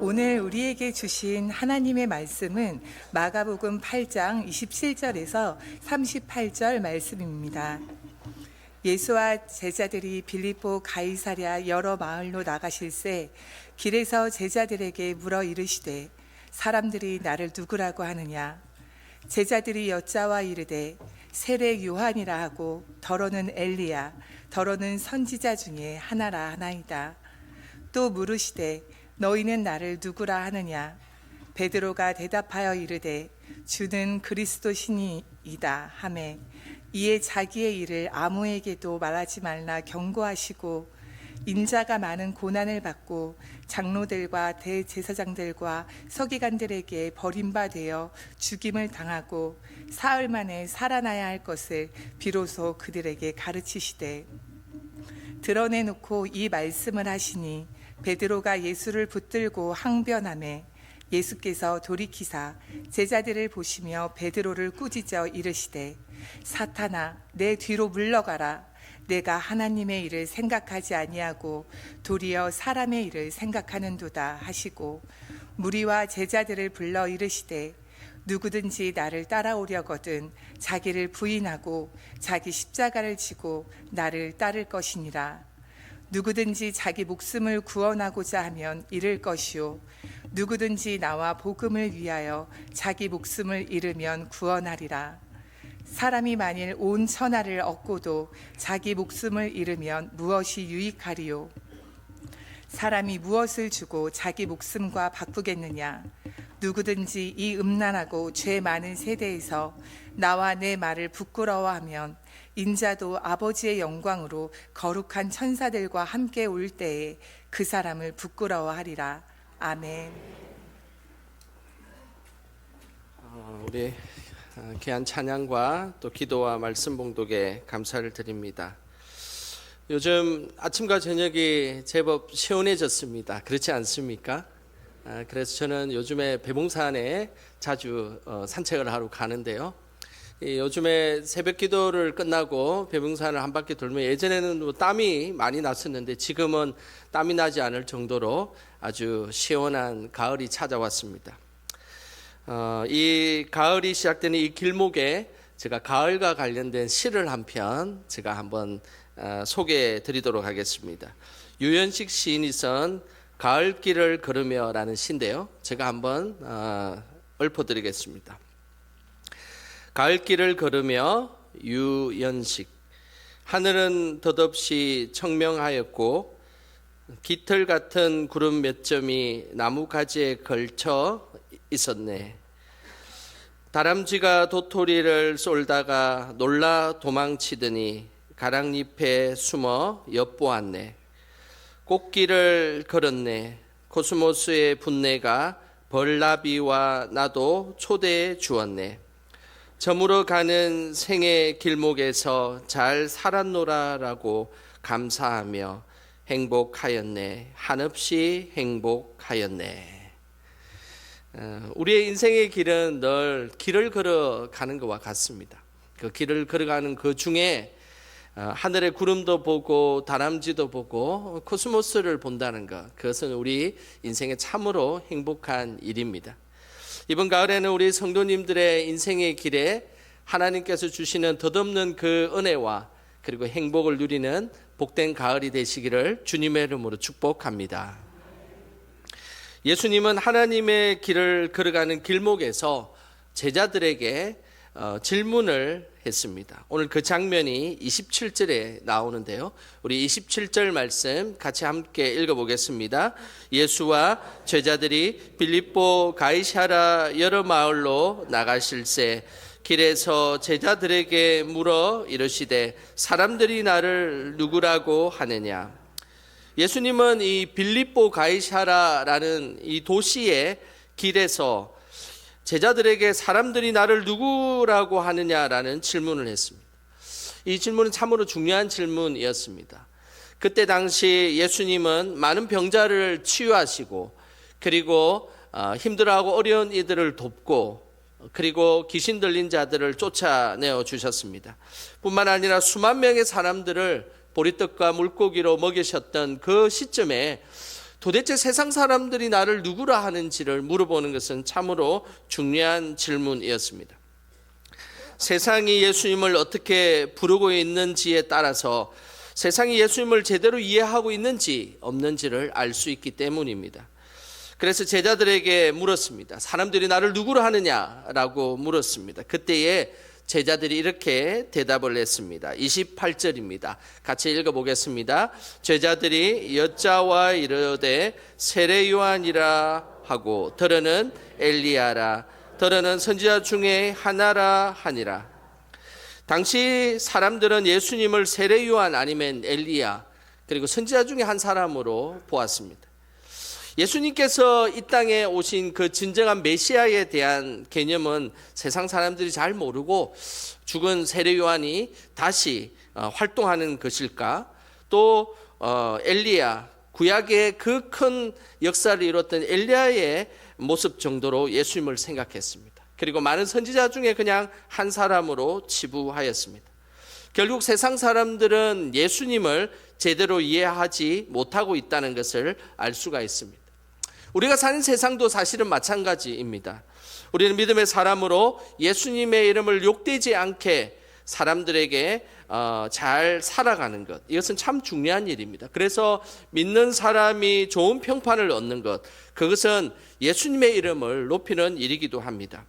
오늘 우리에게 주신 하나님의 말씀은 마가복음 8장 27절에서 38절 말씀입니다. 예수와 제자들이 빌립보 가이사랴 여러 마을로 나가실새 길에서 제자들에게 물어 이르시되 사람들이 나를 누구라고 하느냐? 제자들이 여짜와 이르되 세례 요한이라 하고 더러는 엘리야 더러는 선지자 중에 하나라 하나이다. 또 물으시되 너희는 나를 누구라 하느냐? 베드로가 대답하여 이르되 주는 그리스도 신이이다 하매 이에 자기의 일을 아무에게도 말하지 말라 경고하시고 인자가 많은 고난을 받고 장로들과 대제사장들과 서기관들에게 버림받아 죽임을 당하고 사흘 만에 살아나야 할 것을 비로소 그들에게 가르치시되 드러내놓고 이 말씀을 하시니 베드로가 예수를 붙들고 항변하매 예수께서 돌이키사 제자들을 보시며 베드로를 꾸짖어 이르시되 사탄아 내 뒤로 물러가라. 내가 하나님의 일을 생각하지 아니하고 도리어 사람의 일을 생각하는도다 하시고 무리와 제자들을 불러 이르시되 누구든지 나를 따라오려거든 자기를 부인하고 자기 십자가를 지고 나를 따를 것이니라. 누구든지 자기 목숨을 구원하고자 하면 잃을 것이요 누구든지 나와 복음을 위하여 자기 목숨을 잃으면 구원하리라. 사람이 만일 온 천하를 얻고도 자기 목숨을 잃으면 무엇이 유익하리요? 사람이 무엇을 주고 자기 목숨과 바꾸겠느냐? 누구든지 이 음란하고 죄 많은 세대에서 나와 내 말을 부끄러워하면 인자도 아버지의 영광으로 거룩한 천사들과 함께 올 때에 그 사람을 부끄러워하리라. 아멘. 우리 귀한 찬양과 또 기도와 말씀 봉독에 감사를 드립니다. 요즘 아침과 저녁이 제법 시원해졌습니다. 그렇지 않습니까? 그래서 저는 요즘에 배봉산에 자주 산책을 하러 가는데요. 요즘에 새벽 기도를 끝나고 배봉산을 한 바퀴 돌면 예전에는 땀이 많이 났었는데 지금은 땀이 나지 않을 정도로 아주 시원한 가을이 찾아왔습니다. 이 가을이 시작되는 이 길목에 제가 가을과 관련된 시를 한 편 제가 한번 소개해 드리도록 하겠습니다. 유연식 시인이 쓴 가을길을 걸으며 라는 시인데요. 제가 한번 읊어드리겠습니다. 가을길을 걸으며 유연식. 하늘은 덧없이 청명하였고 깃털 같은 구름 몇 점이 나무가지에 걸쳐 있었네. 다람쥐가 도토리를 쏠다가 놀라 도망치더니 가랑잎에 숨어 엿보았네. 꽃길을 걸었네. 코스모스의 분내가 벌나비와 나도 초대해 주었네. 저물어 가는 생의 길목에서 잘 살았노라라고 감사하며 행복하였네. 한없이 행복하였네. 우리의 인생의 길은 늘 길을 걸어가는 것과 같습니다. 그 길을 걸어가는 그 중에 하늘의 구름도 보고 다람쥐도 보고 코스모스를 본다는 것, 그것은 우리 인생에 참으로 행복한 일입니다. 이번 가을에는 우리 성도님들의 인생의 길에 하나님께서 주시는 덧없는 그 은혜와 그리고 행복을 누리는 복된 가을이 되시기를 주님의 이름으로 축복합니다. 예수님은 하나님의 길을 걸어가는 길목에서 제자들에게 질문을 했습니다. 오늘 그 장면이 27절에 나오는데요. 우리 27절 말씀 같이 함께 읽어보겠습니다. 예수와 제자들이 빌립보 가이사랴 여러 마을로 나가실새 길에서 제자들에게 물어 이르시되 사람들이 나를 누구라고 하느냐? 예수님은 이 빌립보 가이사랴라는 이 도시의 길에서 제자들에게 사람들이 나를 누구라고 하느냐라는 질문을 했습니다. 이 질문은 참으로 중요한 질문이었습니다. 그때 당시 예수님은 많은 병자를 치유하시고 그리고 힘들어하고 어려운 이들을 돕고 그리고 귀신 들린 자들을 쫓아내어 주셨습니다. 뿐만 아니라 수만 명의 사람들을 보리떡과 물고기로 먹이셨던 그 시점에 도대체 세상 사람들이 나를 누구라 하는지를 물어보는 것은 참으로 중요한 질문이었습니다. 세상이 예수님을 어떻게 부르고 있는지에 따라서 세상이 예수님을 제대로 이해하고 있는지 없는지를 알 수 있기 때문입니다. 그래서 제자들에게 물었습니다. 사람들이 나를 누구로 하느냐라고 물었습니다. 그때에 제자들이 이렇게 대답을 했습니다. 28절입니다. 같이 읽어보겠습니다. 제자들이 여자와 이르되 세례 요한이라 하고 더러는 엘리야라 더러는 선지자 중에 하나라 하니라. 당시 사람들은 예수님을 세례 요한 아니면 엘리야 그리고 선지자 중에 한 사람으로 보았습니다. 예수님께서 이 땅에 오신 그 진정한 메시아에 대한 개념은 세상 사람들이 잘 모르고 죽은 세례 요한이 다시 활동하는 것일까? 또 엘리야 구약의 그 큰 역사를 이뤘던 엘리야의 모습 정도로 예수님을 생각했습니다. 그리고 많은 선지자 중에 그냥 한 사람으로 치부하였습니다. 결국 세상 사람들은 예수님을 제대로 이해하지 못하고 있다는 것을 알 수가 있습니다. 우리가 사는 세상도 사실은 마찬가지입니다. 우리는 믿음의 사람으로 예수님의 이름을 욕되지 않게 사람들에게 잘 살아가는 것, 이것은 참 중요한 일입니다. 그래서 믿는 사람이 좋은 평판을 얻는 것, 그것은 예수님의 이름을 높이는 일이기도 합니다.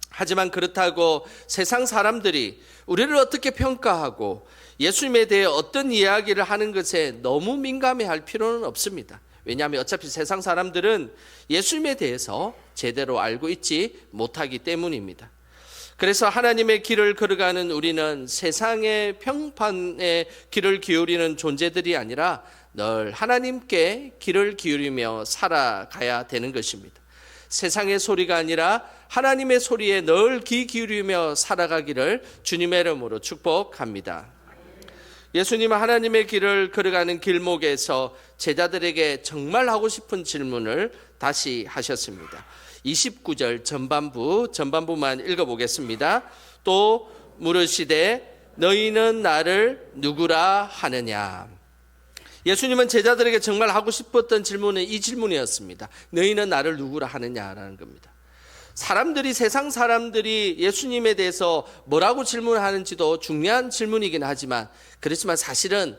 하지만 그렇다고 세상 사람들이 우리를 어떻게 평가하고 예수님에 대해 어떤 이야기를 하는 것에 너무 민감해할 필요는 없습니다. 왜냐하면 어차피 세상 사람들은 예수님에 대해서 제대로 알고 있지 못하기 때문입니다. 그래서 하나님의 길을 걸어가는 우리는 세상의 평판에 길을 기울이는 존재들이 아니라 늘 하나님께 길을 기울이며 살아가야 되는 것입니다. 세상의 소리가 아니라 하나님의 소리에 늘 귀 기울이며 살아가기를 주님의 이름으로 축복합니다. 예수님은 하나님의 길을 걸어가는 길목에서 제자들에게 정말 하고 싶은 질문을 다시 하셨습니다. 29절 전반부만 읽어보겠습니다. 또 물으시되 너희는 나를 누구라 하느냐. 예수님은 제자들에게 정말 하고 싶었던 질문은 이 질문이었습니다. 너희는 나를 누구라 하느냐라는 겁니다. 사람들이 세상 사람들이 예수님에 대해서 뭐라고 질문하는지도 중요한 질문이긴 하지만 그렇지만 사실은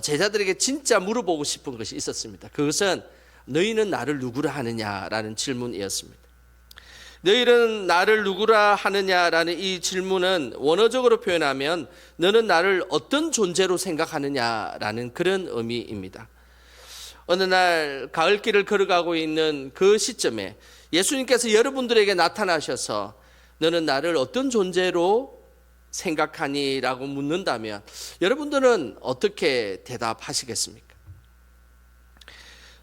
제자들에게 진짜 물어보고 싶은 것이 있었습니다. 그것은 너희는 나를 누구라 하느냐라는 질문이었습니다. 너희는 나를 누구라 하느냐라는 이 질문은 원어적으로 표현하면 너는 나를 어떤 존재로 생각하느냐라는 그런 의미입니다. 어느 날 가을길을 걸어가고 있는 그 시점에 예수님께서 여러분들에게 나타나셔서 너는 나를 어떤 존재로 생각하니? 라고 묻는다면 여러분들은 어떻게 대답하시겠습니까?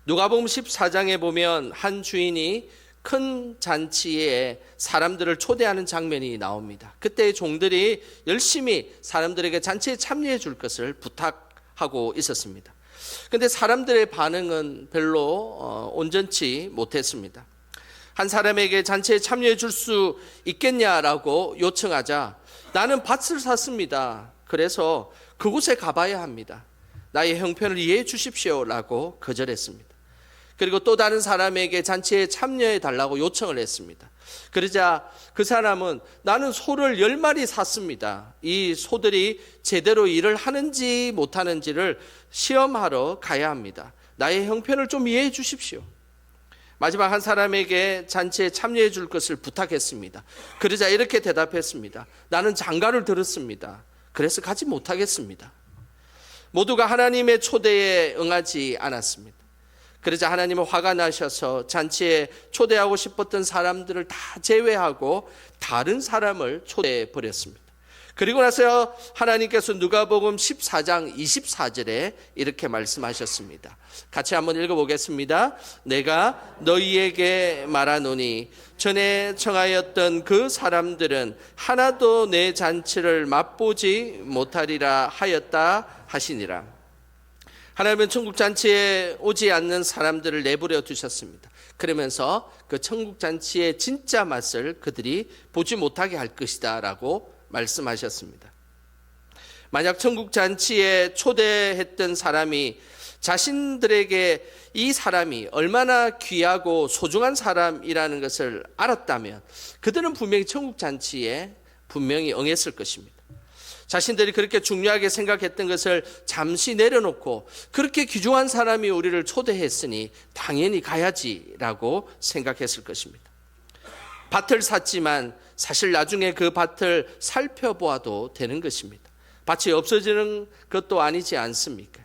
누가복음 14장에 보면 한 주인이 큰 잔치에 사람들을 초대하는 장면이 나옵니다. 그때 종들이 열심히 사람들에게 잔치에 참여해 줄 것을 부탁하고 있었습니다. 그런데 사람들의 반응은 별로 온전치 못했습니다. 한 사람에게 잔치에 참여해 줄 수 있겠냐라고 요청하자 나는 밭을 샀습니다. 그래서 그곳에 가봐야 합니다. 나의 형편을 이해해 주십시오라고 거절했습니다. 그리고 또 다른 사람에게 잔치에 참여해 달라고 요청을 했습니다. 그러자 그 사람은 나는 소를 10마리 샀습니다. 이 소들이 제대로 일을 하는지 못하는지를 시험하러 가야 합니다. 나의 형편을 좀 이해해 주십시오. 마지막 한 사람에게 잔치에 참여해 줄 것을 부탁했습니다. 그러자 이렇게 대답했습니다. 나는 장가를 들었습니다. 그래서 가지 못하겠습니다. 모두가 하나님의 초대에 응하지 않았습니다. 그러자 하나님은 화가 나셔서 잔치에 초대하고 싶었던 사람들을 다 제외하고 다른 사람을 초대해 버렸습니다. 그리고 나서 하나님께서 누가복음 14장 24절에 이렇게 말씀하셨습니다. 같이 한번 읽어보겠습니다. 내가 너희에게 말하노니 전에 청하였던 그 사람들은 하나도 내 잔치를 맛보지 못하리라 하였다 하시니라. 하나님은 천국 잔치에 오지 않는 사람들을 내버려 두셨습니다. 그러면서 그 천국 잔치의 진짜 맛을 그들이 보지 못하게 할 것이다 라고 말씀하셨습니다. 만약 천국 잔치에 초대했던 사람이 자신들에게 이 사람이 얼마나 귀하고 소중한 사람이라는 것을 알았다면 그들은 분명히 천국 잔치에 분명히 응했을 것입니다. 자신들이 그렇게 중요하게 생각했던 것을 잠시 내려놓고 그렇게 귀중한 사람이 우리를 초대했으니 당연히 가야지라고 생각했을 것입니다. 밭을 샀지만 사실 나중에 그 밭을 살펴보아도 되는 것입니다. 밭이 없어지는 것도 아니지 않습니까?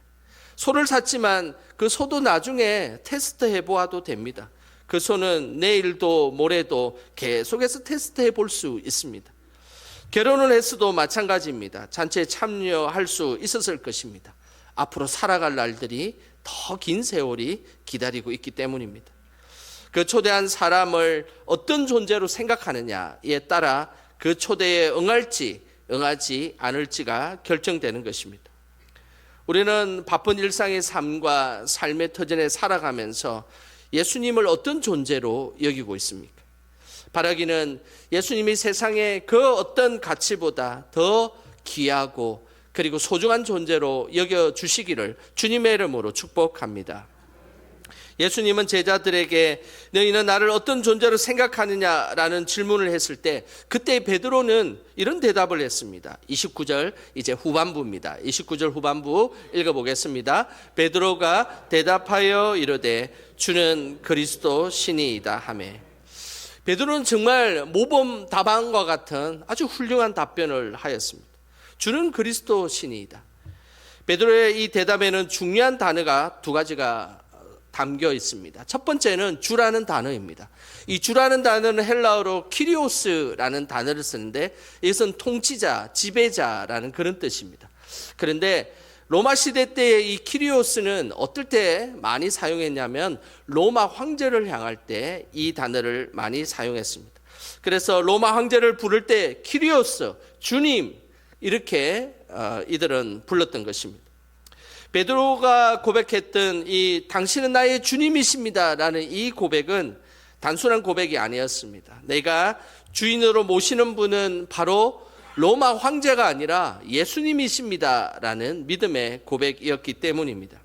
소를 샀지만 그 소도 나중에 테스트해 보아도 됩니다. 그 소는 내일도 모레도 계속해서 테스트해 볼 수 있습니다. 결혼을 했어도 마찬가지입니다. 잔치에 참여할 수 있었을 것입니다. 앞으로 살아갈 날들이 더 긴 세월이 기다리고 있기 때문입니다. 그 초대한 사람을 어떤 존재로 생각하느냐에 따라 그 초대에 응할지 응하지 않을지가 결정되는 것입니다. 우리는 바쁜 일상의 삶과 삶의 터전에 살아가면서 예수님을 어떤 존재로 여기고 있습니까? 바라기는 예수님이 세상의 그 어떤 가치보다 더 귀하고 그리고 소중한 존재로 여겨주시기를 주님의 이름으로 축복합니다. 예수님은 제자들에게 너희는 나를 어떤 존재로 생각하느냐라는 질문을 했을 때 그때 베드로는 이런 대답을 했습니다. 29절 이제 후반부입니다. 29절 후반부 읽어보겠습니다. 베드로가 대답하여 이르되 주는 그리스도 신이이다 하매. 베드로는 정말 모범답안과 같은 아주 훌륭한 답변을 하였습니다. 주는 그리스도 신이이다. 베드로의 이 대답에는 중요한 단어가 두 가지가 담겨 있습니다. 첫 번째는 주라는 단어입니다. 이 주라는 단어는 헬라어로 키리오스라는 단어를 쓰는데 이것은 통치자, 지배자라는 그런 뜻입니다. 그런데 로마 시대 때의 이 키리오스는 어떨 때 많이 사용했냐면 로마 황제를 향할 때 이 단어를 많이 사용했습니다. 그래서 로마 황제를 부를 때 키리오스, 주님 이렇게 이들은 불렀던 것입니다. 베드로가 고백했던 이 당신은 나의 주님이십니다라는 이 고백은 단순한 고백이 아니었습니다. 내가 주인으로 모시는 분은 바로 로마 황제가 아니라 예수님이십니다라는 믿음의 고백이었기 때문입니다.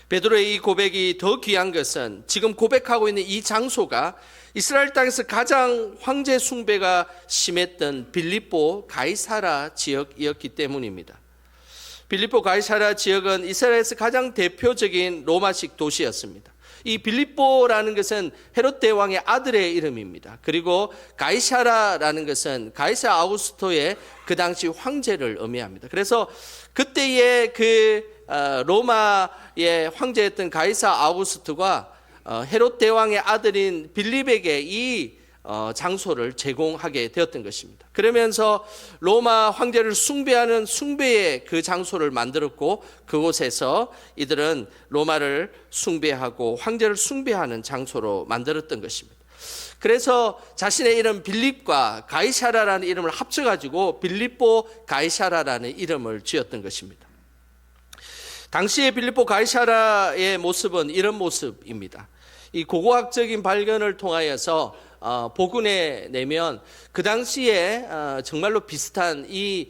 베드로의 이 고백이 더 귀한 것은 지금 고백하고 있는 이 장소가 이스라엘 땅에서 가장 황제 숭배가 심했던 빌립보 가이사라 지역이었기 때문입니다. 빌립보 가이사라 지역은 이스라엘에서 가장 대표적인 로마식 도시였습니다. 이 빌립보라는 것은 헤롯 대왕의 아들의 이름입니다. 그리고 가이사라라는 것은 가이사 아우구스토의 그 당시 황제를 의미합니다. 그래서 그때의 그 로마의 황제였던 가이사 아우구스토가 헤롯 대왕의 아들인 빌립에게 이 장소를 제공하게 되었던 것입니다. 그러면서 로마 황제를 숭배하는 숭배의 그 장소를 만들었고 그곳에서 이들은 로마를 숭배하고 황제를 숭배하는 장소로 만들었던 것입니다. 그래서 자신의 이름 빌립과 가이사라라는 이름을 합쳐가지고 빌립보 가이사라라는 이름을 지었던 것입니다. 당시의 빌립보 가이사라의 모습은 이런 모습입니다. 이 고고학적인 발견을 통하여서 복원해 내면 그 당시에 정말로 비슷한 이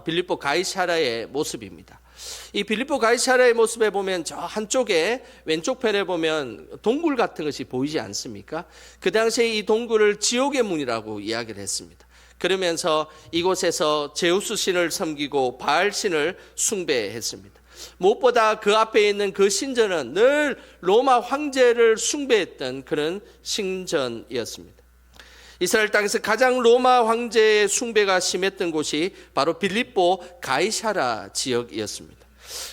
빌립보 가이사라의 모습입니다. 이 빌립보 가이사라의 모습에 보면 저 한쪽에 왼쪽 편에 보면 동굴 같은 것이 보이지 않습니까? 그 당시에 이 동굴을 지옥의 문이라고 이야기를 했습니다. 그러면서 이곳에서 제우스 신을 섬기고 바알 신을 숭배했습니다. 무엇보다 그 앞에 있는 그 신전은 늘 로마 황제를 숭배했던 그런 신전이었습니다. 이스라엘 땅에서 가장 로마 황제의 숭배가 심했던 곳이 바로 빌립보 가이사라 지역이었습니다.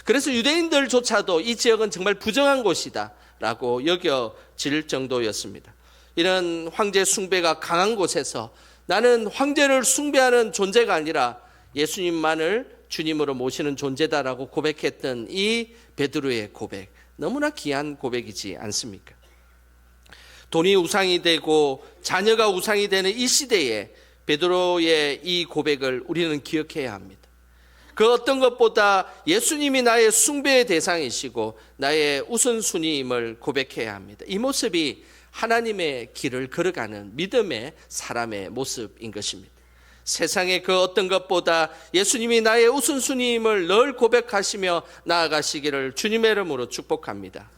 그래서 유대인들조차도 이 지역은 정말 부정한 곳이다 라고 여겨질 정도였습니다. 이런 황제 숭배가 강한 곳에서 나는 황제를 숭배하는 존재가 아니라 예수님만을 주님으로 모시는 존재다라고 고백했던 이 베드로의 고백, 너무나 귀한 고백이지 않습니까? 돈이 우상이 되고 자녀가 우상이 되는 이 시대에 베드로의 이 고백을 우리는 기억해야 합니다. 그 어떤 것보다 예수님이 나의 숭배의 대상이시고 나의 우선순위임을 고백해야 합니다. 이 모습이 하나님의 길을 걸어가는 믿음의 사람의 모습인 것입니다. 세상의 그 어떤 것보다 예수님이 나의 우선순위임을 늘 고백하시며 나아가시기를 주님의 이름으로 축복합니다.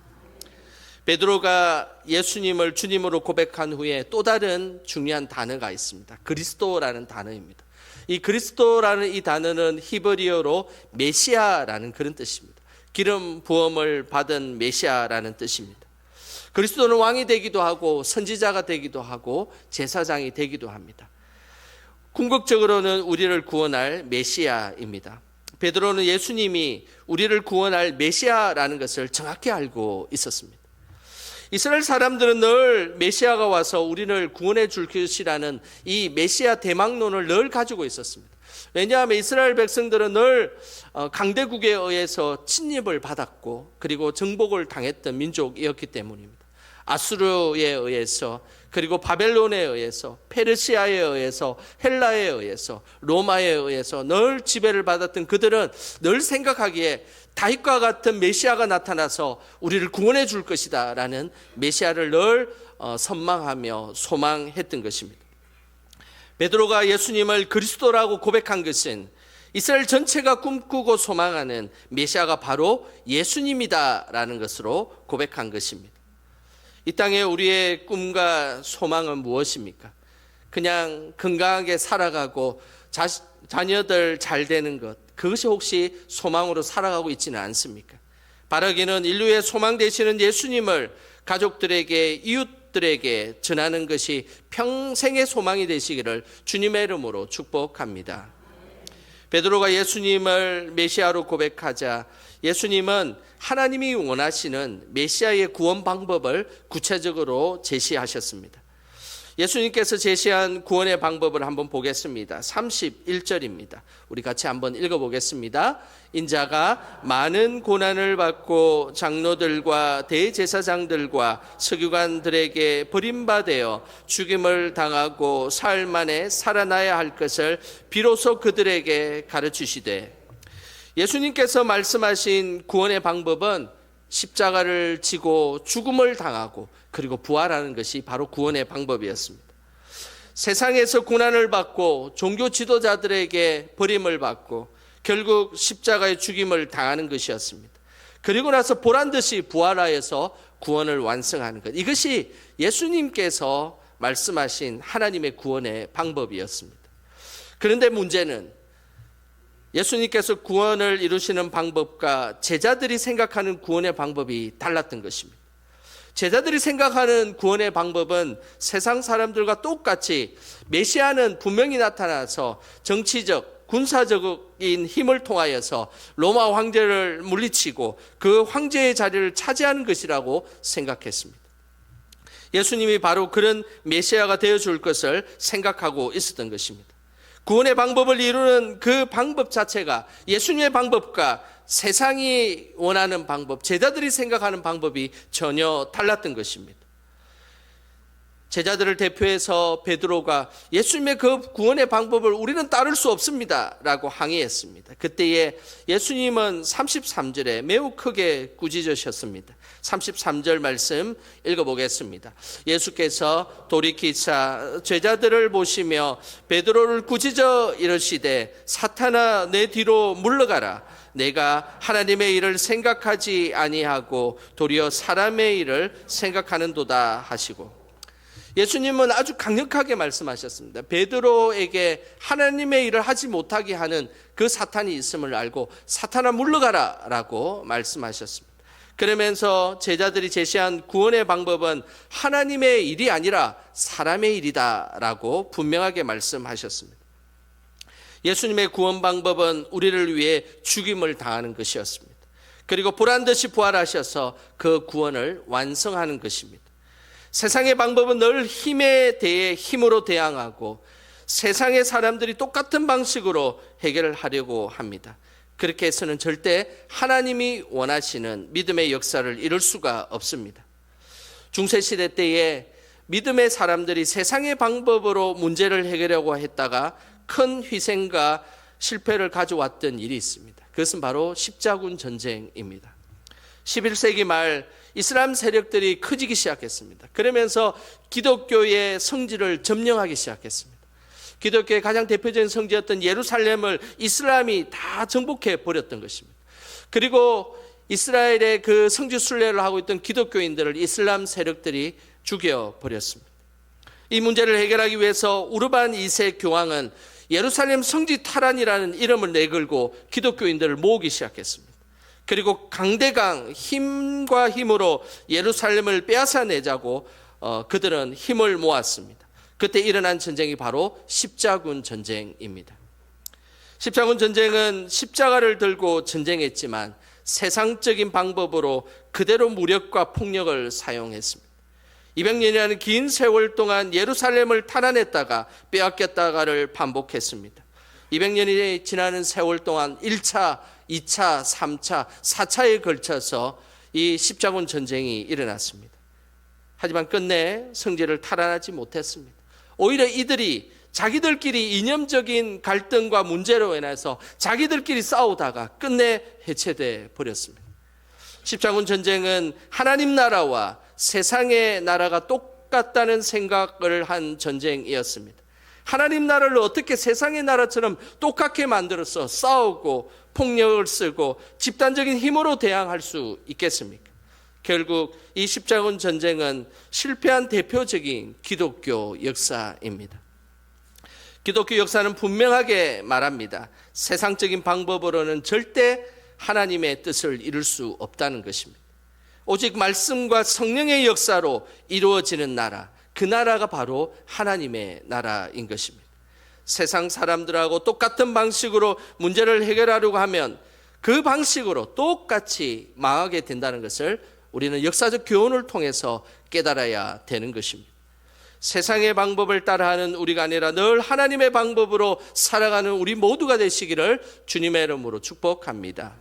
베드로가 예수님을 주님으로 고백한 후에 또 다른 중요한 단어가 있습니다. 그리스도라는 단어입니다. 이 그리스도라는 이 단어는 히브리어로 메시아라는 그런 뜻입니다. 기름 부음을 받은 메시아라는 뜻입니다. 그리스도는 왕이 되기도 하고 선지자가 되기도 하고 제사장이 되기도 합니다. 궁극적으로는 우리를 구원할 메시아입니다. 베드로는 예수님이 우리를 구원할 메시아라는 것을 정확히 알고 있었습니다. 이스라엘 사람들은 늘 메시아가 와서 우리를 구원해 줄 것이라는 이 메시아 대망론을 늘 가지고 있었습니다. 왜냐하면 이스라엘 백성들은 늘 강대국에 의해서 침입을 받았고 그리고 정복을 당했던 민족이었기 때문입니다. 아수르에 의해서 그리고 바벨론에 의해서 페르시아에 의해서 헬라에 의해서 로마에 의해서 늘 지배를 받았던 그들은 늘 생각하기에 다윗과 같은 메시아가 나타나서 우리를 구원해 줄 것이다 라는 메시아를 늘 선망하며 소망했던 것입니다. 베드로가 예수님을 그리스도라고 고백한 것은 이스라엘 전체가 꿈꾸고 소망하는 메시아가 바로 예수님이다 라는 것으로 고백한 것입니다. 이 땅에 우리의 꿈과 소망은 무엇입니까? 그냥 건강하게 살아가고 자녀들 잘 되는 것, 그것이 혹시 소망으로 살아가고 있지는 않습니까? 바라기는 인류의 소망 되시는 예수님을 가족들에게 이웃들에게 전하는 것이 평생의 소망이 되시기를 주님의 이름으로 축복합니다. 베드로가 예수님을 메시아로 고백하자 예수님은 하나님이 원하시는 메시아의 구원 방법을 구체적으로 제시하셨습니다. 예수님께서 제시한 구원의 방법을 한번 보겠습니다. 31절입니다. 우리 같이 한번 읽어보겠습니다. 인자가 많은 고난을 받고 장로들과 대제사장들과 서기관들에게 버림받아 죽임을 당하고 사흘 만에 살아나야 할 것을 비로소 그들에게 가르치시되, 예수님께서 말씀하신 구원의 방법은 십자가를 지고 죽음을 당하고 그리고 부활하는 것이 바로 구원의 방법이었습니다. 세상에서 고난을 받고 종교 지도자들에게 버림을 받고 결국 십자가의 죽임을 당하는 것이었습니다. 그리고 나서 보란듯이 부활하여서 구원을 완성하는 것, 이것이 예수님께서 말씀하신 하나님의 구원의 방법이었습니다. 그런데 문제는 예수님께서 구원을 이루시는 방법과 제자들이 생각하는 구원의 방법이 달랐던 것입니다. 제자들이 생각하는 구원의 방법은 세상 사람들과 똑같이 메시아는 분명히 나타나서 정치적, 군사적인 힘을 통하여서 로마 황제를 물리치고 그 황제의 자리를 차지하는 것이라고 생각했습니다. 예수님이 바로 그런 메시아가 되어줄 것을 생각하고 있었던 것입니다. 구원의 방법을 이루는 그 방법 자체가 예수님의 방법과 세상이 원하는 방법, 제자들이 생각하는 방법이 전혀 달랐던 것입니다. 제자들을 대표해서 베드로가 예수님의 그 구원의 방법을 우리는 따를 수 없습니다 라고 항의했습니다. 그때에 예수님은 33절에 매우 크게 꾸짖으셨습니다. 33절 말씀 읽어보겠습니다. 예수께서 돌이키사 제자들을 보시며 베드로를 꾸짖어 이르시되, 사탄아 내 뒤로 물러가라. 내가 하나님의 일을 생각하지 아니하고 도리어 사람의 일을 생각하는도다 하시고, 예수님은 아주 강력하게 말씀하셨습니다. 베드로에게 하나님의 일을 하지 못하게 하는 그 사탄이 있음을 알고 사탄아 물러가라 라고 말씀하셨습니다. 그러면서 제자들이 제시한 구원의 방법은 하나님의 일이 아니라 사람의 일이다 라고 분명하게 말씀하셨습니다. 예수님의 구원 방법은 우리를 위해 죽임을 당하는 것이었습니다. 그리고 보란듯이 부활하셔서 그 구원을 완성하는 것입니다. 세상의 방법은 늘 힘에 대해 힘으로 대항하고 세상의 사람들이 똑같은 방식으로 해결을 하려고 합니다. 그렇게 해서는 절대 하나님이 원하시는 믿음의 역사를 이룰 수가 없습니다. 중세시대 때에 믿음의 사람들이 세상의 방법으로 문제를 해결하려고 했다가 큰 희생과 실패를 가져왔던 일이 있습니다. 그것은 바로 십자군 전쟁입니다. 11세기 말 이슬람 세력들이 커지기 시작했습니다. 그러면서 기독교의 성지를 점령하기 시작했습니다. 기독교의 가장 대표적인 성지였던 예루살렘을 이슬람이 다 정복해 버렸던 것입니다. 그리고 이스라엘의 그 성지 순례를 하고 있던 기독교인들을 이슬람 세력들이 죽여 버렸습니다. 이 문제를 해결하기 위해서 우르반 2세 교황은 예루살렘 성지 탈환이라는 이름을 내걸고 기독교인들을 모으기 시작했습니다. 그리고 강대강 힘과 힘으로 예루살렘을 빼앗아내자고 그들은 힘을 모았습니다. 그때 일어난 전쟁이 바로 십자군 전쟁입니다. 십자군 전쟁은 십자가를 들고 전쟁했지만 세상적인 방법으로 그대로 무력과 폭력을 사용했습니다. 200년이라는 긴 세월 동안 예루살렘을 탈환했다가 빼앗겼다가를 반복했습니다. 200년이 지나는 세월 동안 1차, 2차, 3차, 4차에 걸쳐서 이 십자군 전쟁이 일어났습니다. 하지만 끝내 성지를 탈환하지 못했습니다. 오히려 이들이 자기들끼리 이념적인 갈등과 문제로 인해서 자기들끼리 싸우다가 끝내 해체돼 버렸습니다. 십자군 전쟁은 하나님 나라와 세상의 나라가 똑같다는 생각을 한 전쟁이었습니다. 하나님 나라를 어떻게 세상의 나라처럼 똑같게 만들어서 싸우고 폭력을 쓰고 집단적인 힘으로 대항할 수 있겠습니까? 결국 이 십자군 전쟁은 실패한 대표적인 기독교 역사입니다. 기독교 역사는 분명하게 말합니다. 세상적인 방법으로는 절대 하나님의 뜻을 이룰 수 없다는 것입니다. 오직 말씀과 성령의 역사로 이루어지는 나라, 그 나라가 바로 하나님의 나라인 것입니다. 세상 사람들하고 똑같은 방식으로 문제를 해결하려고 하면 그 방식으로 똑같이 망하게 된다는 것을 우리는 역사적 교훈을 통해서 깨달아야 되는 것입니다. 세상의 방법을 따라하는 우리가 아니라 늘 하나님의 방법으로 살아가는 우리 모두가 되시기를 주님의 이름으로 축복합니다.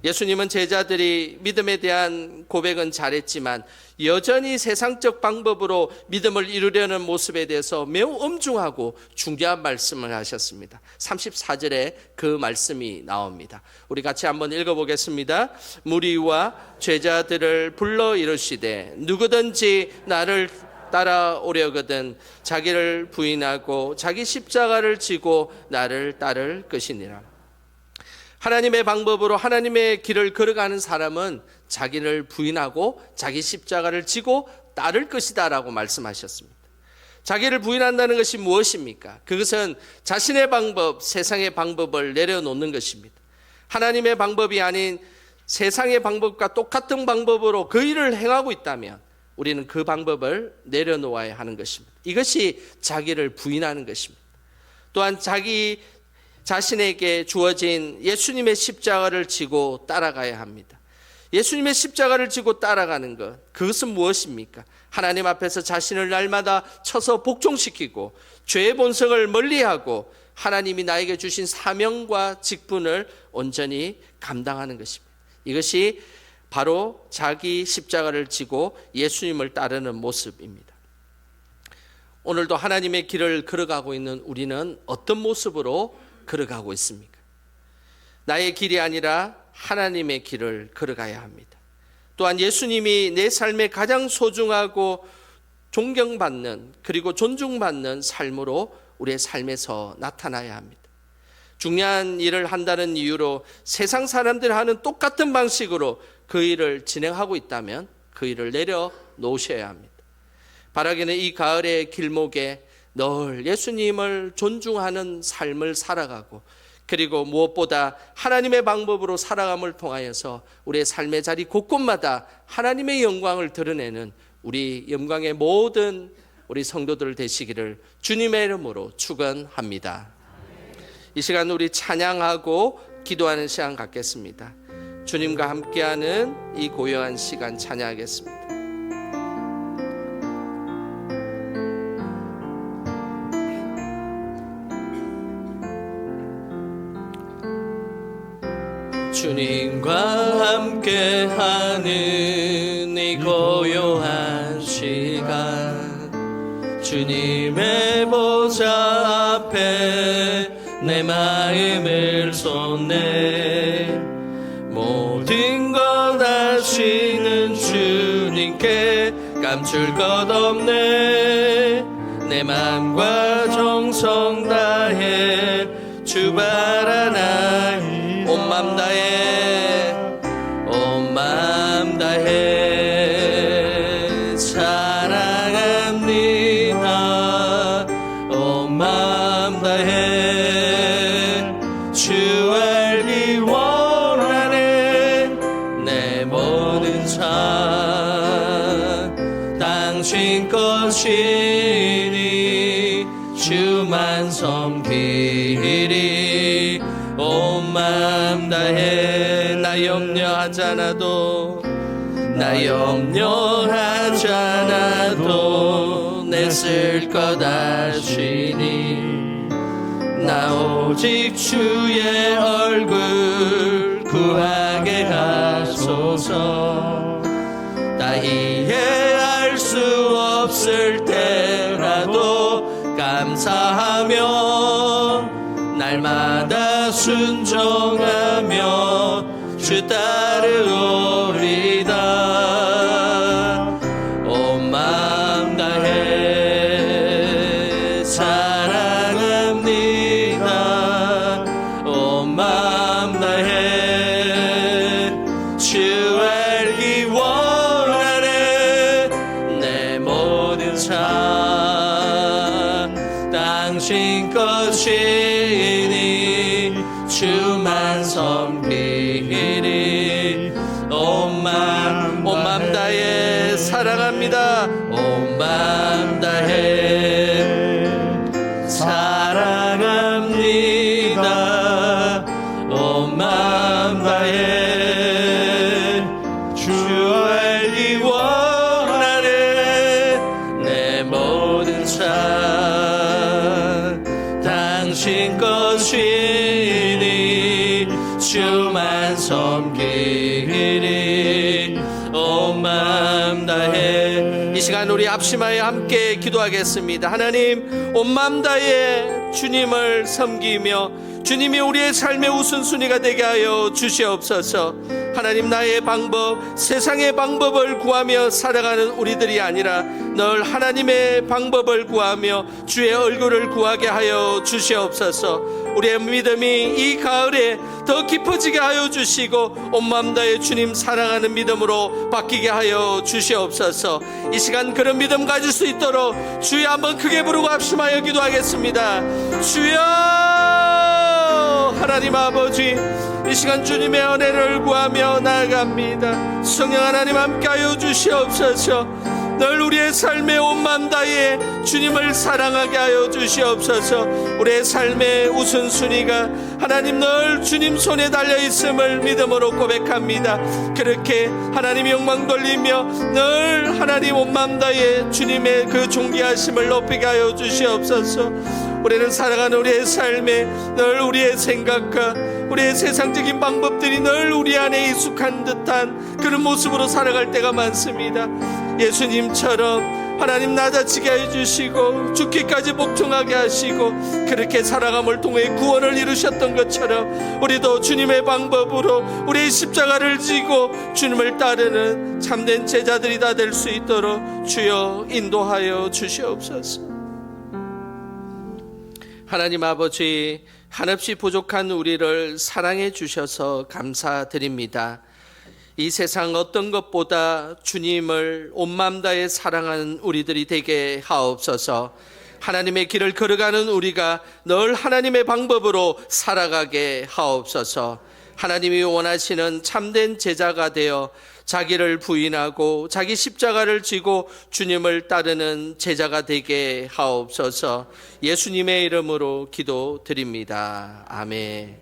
예수님은 제자들이 믿음에 대한 고백은 잘했지만 여전히 세상적 방법으로 믿음을 이루려는 모습에 대해서 매우 엄중하고 중대한 말씀을 하셨습니다. 34절에 그 말씀이 나옵니다. 우리 같이 한번 읽어보겠습니다. 무리와 제자들을 불러 이르시되 누구든지 나를 따라오려거든 자기를 부인하고 자기 십자가를 지고 나를 따를 것이니라. 하나님의 방법으로 하나님의 길을 걸어가는 사람은 자기를 부인하고 자기 십자가를 지고 따를 것이다 라고 말씀하셨습니다. 자기를 부인한다는 것이 무엇입니까? 그것은 자신의 방법, 세상의 방법을 내려놓는 것입니다. 하나님의 방법이 아닌 세상의 방법과 똑같은 방법으로 그 일을 행하고 있다면 우리는 그 방법을 내려놓아야 하는 것입니다. 이것이 자기를 부인하는 것입니다. 또한 자기 자신에게 주어진 예수님의 십자가를 지고 따라가야 합니다. 예수님의 십자가를 지고 따라가는 것, 그것은 무엇입니까? 하나님 앞에서 자신을 날마다 쳐서 복종시키고 죄의 본성을 멀리하고 하나님이 나에게 주신 사명과 직분을 온전히 감당하는 것입니다. 이것이 바로 자기 십자가를 지고 예수님을 따르는 모습입니다. 오늘도 하나님의 길을 걸어가고 있는 우리는 어떤 모습으로 걸어가고 있습니까? 나의 길이 아니라 하나님의 길을 걸어가야 합니다. 또한 예수님이 내 삶에 가장 소중하고 존경받는 그리고 존중받는 삶으로 우리의 삶에서 나타나야 합니다. 중요한 일을 한다는 이유로 세상 사람들 하는 똑같은 방식으로 그 일을 진행하고 있다면 그 일을 내려놓으셔야 합니다. 바라기는 이 가을의 길목에 늘 예수님을 존중하는 삶을 살아가고 그리고 무엇보다 하나님의 방법으로 살아감을 통하여서 우리의 삶의 자리 곳곳마다 하나님의 영광을 드러내는 우리 영광의 모든 우리 성도들 되시기를 주님의 이름으로 축원합니다. 이 시간 우리 찬양하고 기도하는 시간 갖겠습니다. 주님과 함께하는 이 고요한 시간 찬양하겠습니다. 주님과 함께하는 이 고요한 시간 주님의 보좌 앞에 내 마음을 쏟네 모든 것 아시는 주님께 감출 것 없네 내 맘과 정성 다해 주 바라나이 온 맘 다해 온 맘 다해 사랑합니다 온 맘 다해 주 알기 원하네 내 모든 삶 당신 것이니 주만 섬기리 온 맘 다해 나 염려하잖아도 나 염려하잖아도 내 쓸 것 아시니 나 오직 주의 얼굴 구하게 하소서 다 이해할 수 없을 때라도 감사하며 날마다 순종하며 주 따르오리다 온 마음 다해 사랑합니다 온 마음 다해 주 알기 원하네 내 모든 삶 당신 것이니 주만 섬기리 온 맘 다해 사랑합니다 온 맘 다해 사랑합니다 온 맘 다해 주 알기 원하네 내 모든 삶 당신 것이니 주만 섬기리 온 맘 다해 이 시간 우리 합심하여 함께 기도하겠습니다. 하나님 온 맘 다해 주님을 섬기며 주님이 우리의 삶의 우선순위가 되게 하여 주시옵소서. 하나님 나의 방법 세상의 방법을 구하며 살아가는 우리들이 아니라 늘 하나님의 방법을 구하며 주의 얼굴을 구하게 하여 주시옵소서. 우리의 믿음이 이 가을에 더 깊어지게 하여 주시고 온 마음 다해 주님 사랑하는 믿음으로 바뀌게 하여 주시옵소서. 이 시간 그런 믿음 가질 수 있도록 주여 한번 크게 부르고 합심하여 기도하겠습니다. 주여 하나님 아버지 이 시간 주님의 은혜를 구하며 나아갑니다. 성령 하나님 함께하여 주시옵소서. 늘 우리의 삶의 온 맘 다해 주님을 사랑하게 하여 주시옵소서. 우리의 삶의 우선순위가 하나님 늘 주님 손에 달려있음을 믿음으로 고백합니다. 그렇게 하나님 영광 돌리며 늘 하나님 온 맘 다해 주님의 그 존귀하심을 높이게 하여 주시옵소서. 우리는 살아가는 우리의 삶에 늘 우리의 생각과 우리의 세상적인 방법들이 늘 우리 안에 익숙한 듯한 그런 모습으로 살아갈 때가 많습니다. 예수님처럼 하나님 낮아지게 해주시고 죽기까지 복종하게 하시고 그렇게 살아감을 통해 구원을 이루셨던 것처럼 우리도 주님의 방법으로 우리의 십자가를 지고 주님을 따르는 참된 제자들이 다 될 수 있도록 주여 인도하여 주시옵소서. 하나님 아버지 한없이 부족한 우리를 사랑해 주셔서 감사드립니다. 이 세상 어떤 것보다 주님을 온 마음 다해 사랑하는 우리들이 되게 하옵소서. 하나님의 길을 걸어가는 우리가 늘 하나님의 방법으로 살아가게 하옵소서. 하나님이 원하시는 참된 제자가 되어 자기를 부인하고 자기 십자가를 지고 주님을 따르는 제자가 되게 하옵소서. 예수님의 이름으로 기도드립니다. 아멘.